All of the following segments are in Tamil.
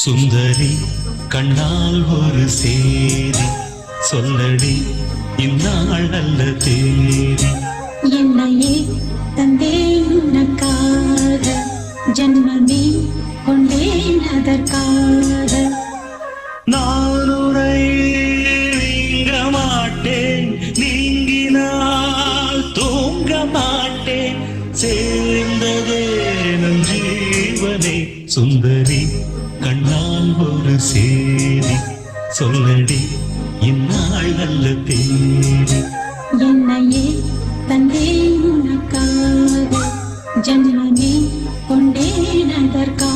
சுந்தரி கண்ணால் ஒரு சேரி சொல்லடி இந்நாள் அல்ல தேதி. என்னையே தந்தேன் உனக்காக, ஜன்மமே கொண்டேன் அதற்காக. நான் உரை நீங்க மாட்டேன், நீங்கினால் தூங்க மாட்டேன், சேர்ந்ததே நம் ஜீவனே. சுந்தரி கண்ணால் ஒரு சேதி சொல்லடி இந்நாள் நல்ல தேதி. என்னையே தந்தேன் உனக்காக, ஜன்மமே கொண்டேன் அதற்காக.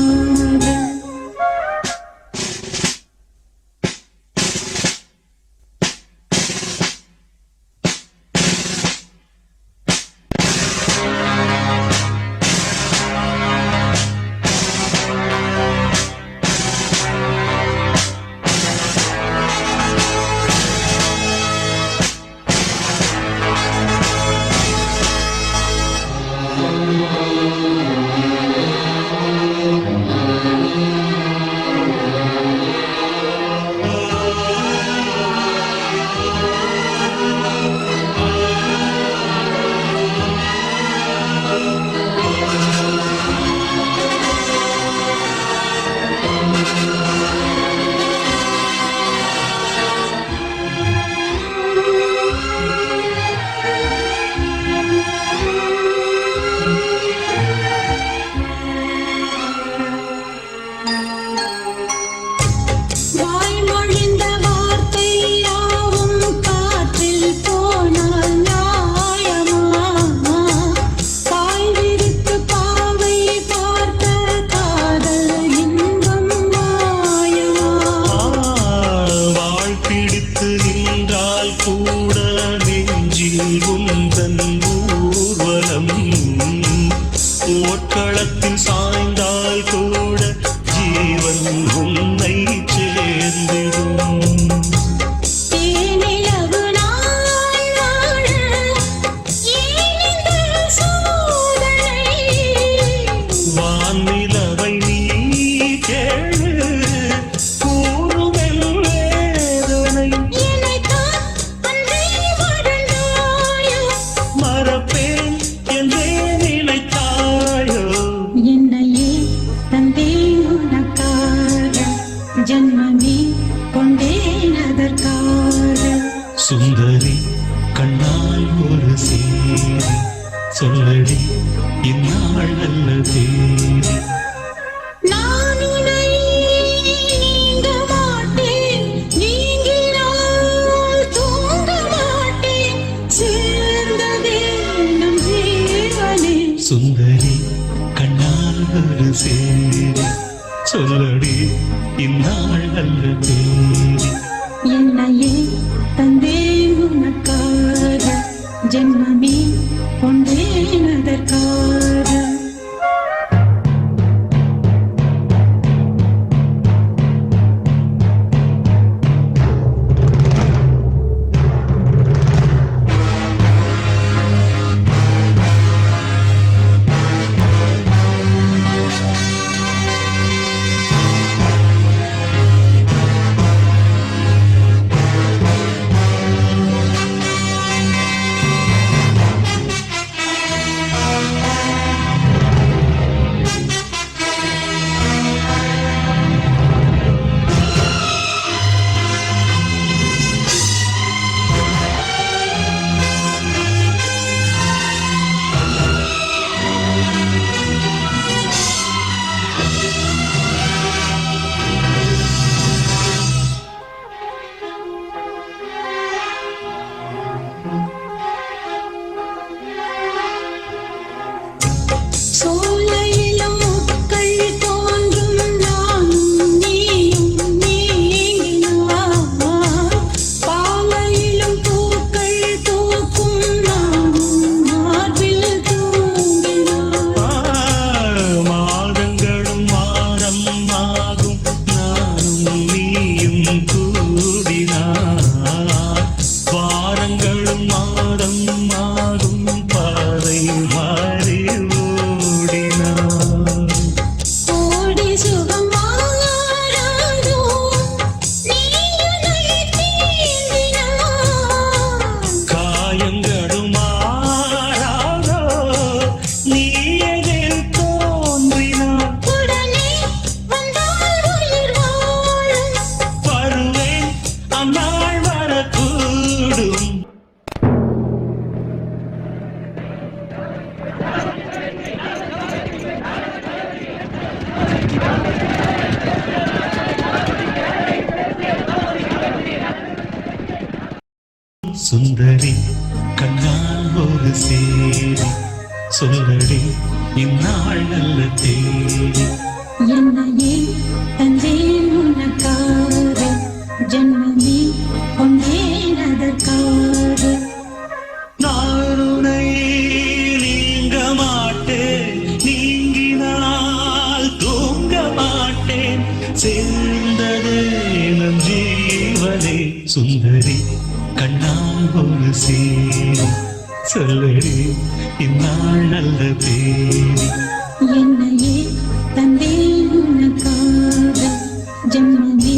போர்க்களத்தில் சாய்ந்தால் கூட ஜீவன் உன்னை சேர்ந்திடும். வான்நிலவை நீ கேளு கூறுமென் வேதனை, மறப்பேன் என்றே நினைத்தாயோ. என்னையே தந்தேன் உனக்காக, ஜன்மமே கொண்டேன் அதற்காக. சுந்தரி கண்ணால் ஒரு சேரி சொல்லடி இந்நாள் நல்ல தேதி. நான் உன்னை நீங்க மாட்டேன், நீங்கினால் தூங்க மாட்டேன், சேர்ந்ததே நம் ஜீவனே. சுந்தரி கண்ணால் ஒரு சேரி சொல்லடி இந்நாள் நல்ல தேதி. என்னையே தந்தேன் உனக்காக, ஜன்மமே கொண்டேன் அதற்காக. சுந்தரி கண்ணால் ஒரு சேரி சொல்லடி இந்நாள் நல்ல தேதி என்னையே தந்தேன் உனக்காக ஜென்மமே கொண்டேன் அதற்காக நான் உன்னை நீங்க மாட்டேன் நீங்கினால் தூங்க மாட்டேன் சேர்ந்ததே நம் ஜீவனே சுந்தரி கண்ணால் ஒரு சேரி சொல்லடி இந்நாள் நல்ல தேதி என்னையே தந்தேன் உனக்காக ஜென்மமே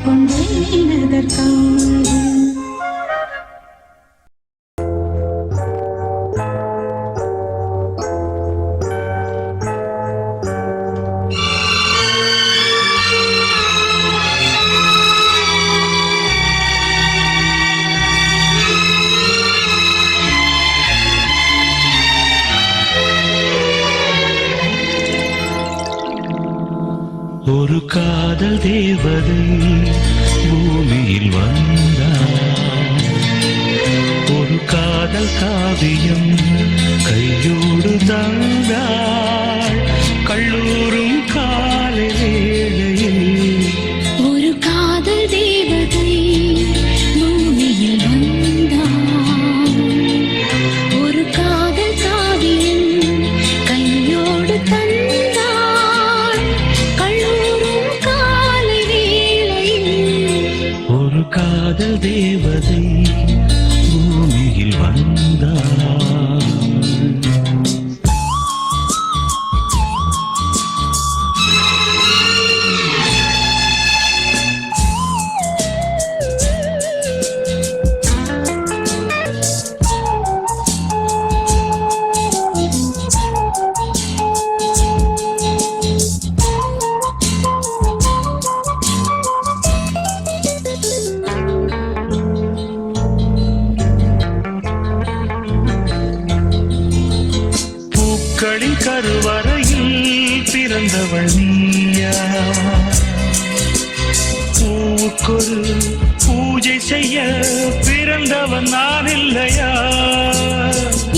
கொண்டேன் அதற்காக ஒரு காதல் தேவதை பூமியில் வந்தார் ஒரு காதல் காவியம் கையோடு தந்தாள் கல்லூரும் காலை வேளையில் ஒரு காதல் தேவதை பூமியில் வந்தாள் ஒரு காதல் காவியம் கையோடு தந்தாள் கல்லூரும் காலை வேளையில் ஒரு காதல் தேவதை பூமியில் வந்தார் பூக்களின் கருவறையில் பிறந்தவள் நீயா பூவுக்கொரு பூஜை செய்ய பிறந்தவன் நான் இல்லையா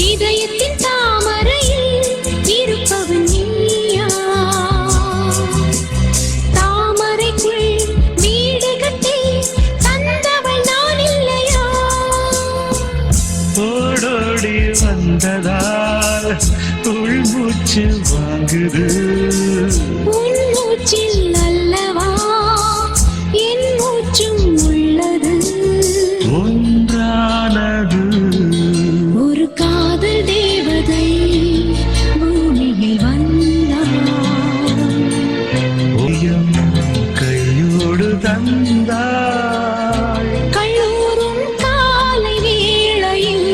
இதயத்தின் தாமரையில் இருப்பவன் நீயா தாமரைக்குள் வீடு கட்டி தந்தவள் நான் இல்லையா ஓடோடி வந்ததால் உள்மூச்சு வாங்குது உன் மூச்சில் அல்லவா என் மூச்சும் உள்ளது ஒன்றானது ஒரு காதல் தேவதை பூமியில் வந்தாள் ஓயம் கையோடு தந்தாள் கல்லூரும் காலை வேளையில்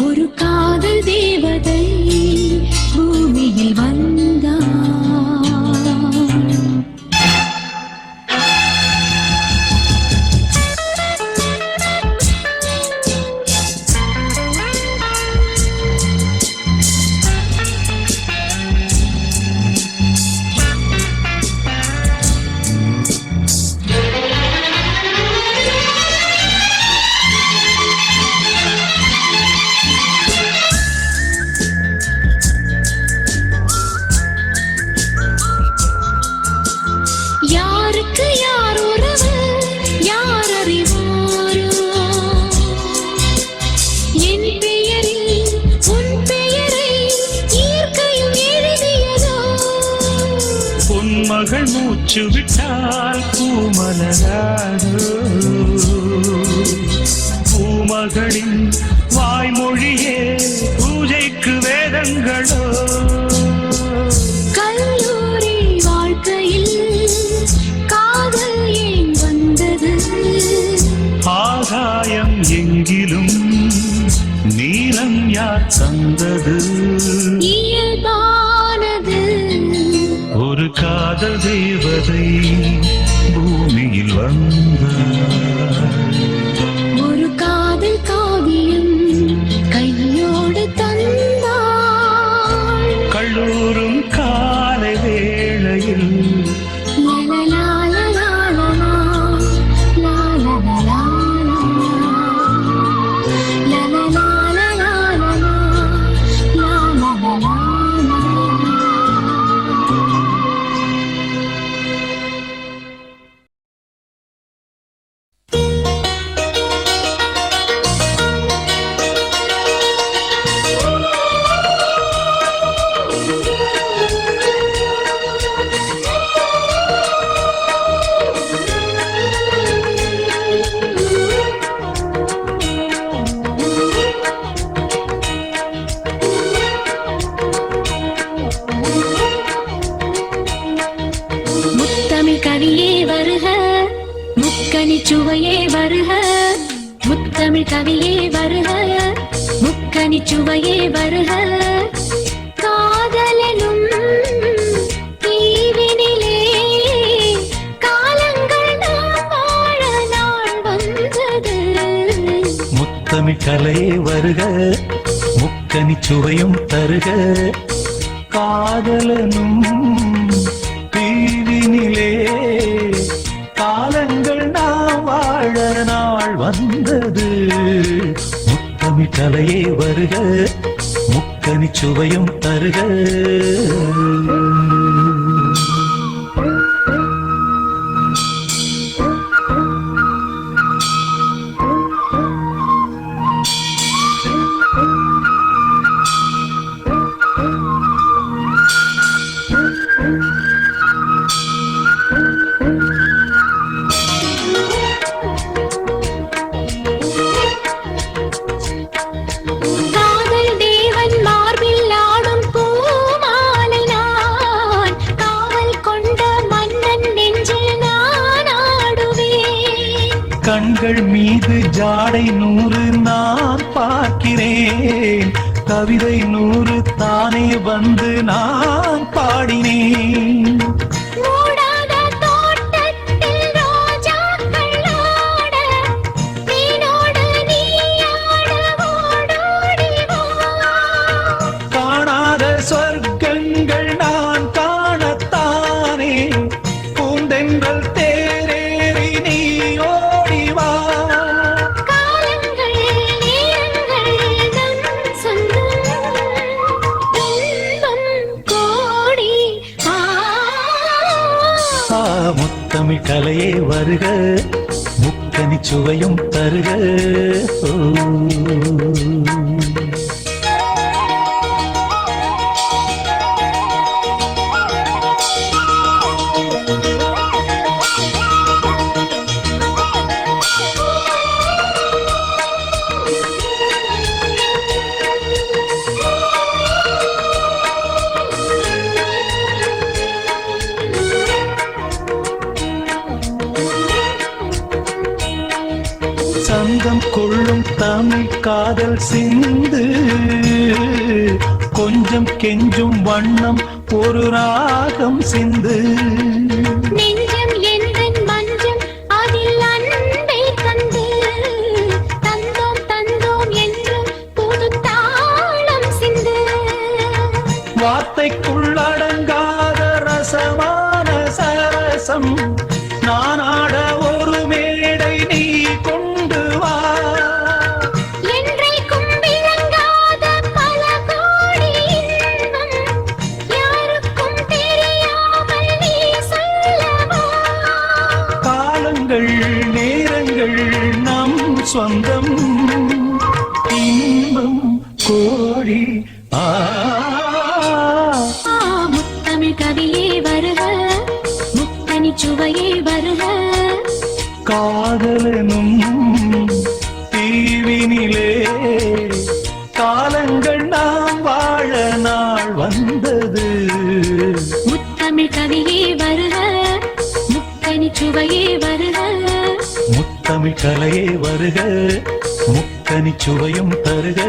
ஒரு காதல் தேவதை பூமியில் வந்தாள் யாருக்கு யார் உறவு யார் அறிவாரோ என் பெயரில் உன் பெயரை இயற்கையும் எழுதியதோ உன் மகள் மூச்சு விட்டால் பூமலராதோ பூமகளின் வாய்மொழியே பூஜைக்கு வேதங்களோ கல்லூரி வாழ்க்கையில் காதல் ஏன் வந்தது ஆகாயம் எங்கிலும் நீலம் யார் தந்தது இயல்பானது ஒரு காதல் தேவதை பூமியில் வந்தார் ஒரு காதல் காவியம் கையோடு தந்தாள் கல்லூரும் காலை வேளையில் லலலாலலாலலா, லாலலாலலா. முத்தமிழ் கவியே வருக, முக்கனி சுவையே வருக. காதலனும் தீவினிலே காலங்கள் நாம் வாழ நாள் வந்தது. முத்தமிழ் கலையே வருக, முக்கனி சுவையும் தருக. காதலனும் தீவினிலே காலங்கள் நாம் வாழ நாள் வந்தது. முத்தமிழ் கலையே வருக, முக்கனி சுவையும் தருக. காதல் தேவன் மார்பில் ஆடும் பூமாலை நான், காவல் கொண்ட மன்னன் நெஞ்சில் நான் ஆடுவேன். கண்கள் மீது ஜாடை 100 நான் பார்க்கிறேன், கவிதை 100 தானே வந்து நான் பாடினேன். மூடாத தோட்டத்தில் ரோஜாக்கள் ஆட, நீனோடு நீயாட ஓடோடி வா. காணாத சொர்க்கங்கள் நான் காணத்தானே, பூந்தென்றல் தேரேறி நீ ஓடிவா. காலங்கள் நேரங்கள் நம் சொந்தம், இன்பம் கோடி. முத்தமிழ் கலையே வருக, முக்கனி சுவையும் தருக. சங்கம் கொள்ளும் தமிழ் காதல் சிந்து, கொஞ்சம் கெஞ்சும் வண்ணம் ஒரு ராகம் சிந்து. நெஞ்சம் எந்தன் மஞ்சம் அதில் அன்பை தந்து, தந்தோம் தந்தோம் என்றும் புது தாளம் சிந்து. வார்த்தைக்குள்ளடங்காத ரசமான சரசம் நான் ஆட ஒரு மேடை நீ கொண்டு வா. என்றைக்கும் விளங்காத பல கோடி இன்பம், யாருக்கும் தெரியாமல் நீ சொல்லவா. காலங்கள் நேரங்கள் நம் சொந்தம், இன்பம் கோடி. முத்தமிழ் கவியே வருக, முக்கனி சுவையே வருக. காதலனும் தீவினிலே காலங்கள் நாம் வாழ நாள் வந்தது. முத்தமிழ் கவியே வருக, முக்கனி சுவையே வருக. முத்தமிழ் கலையே வருக, முக்கனி சுவையும் தருக.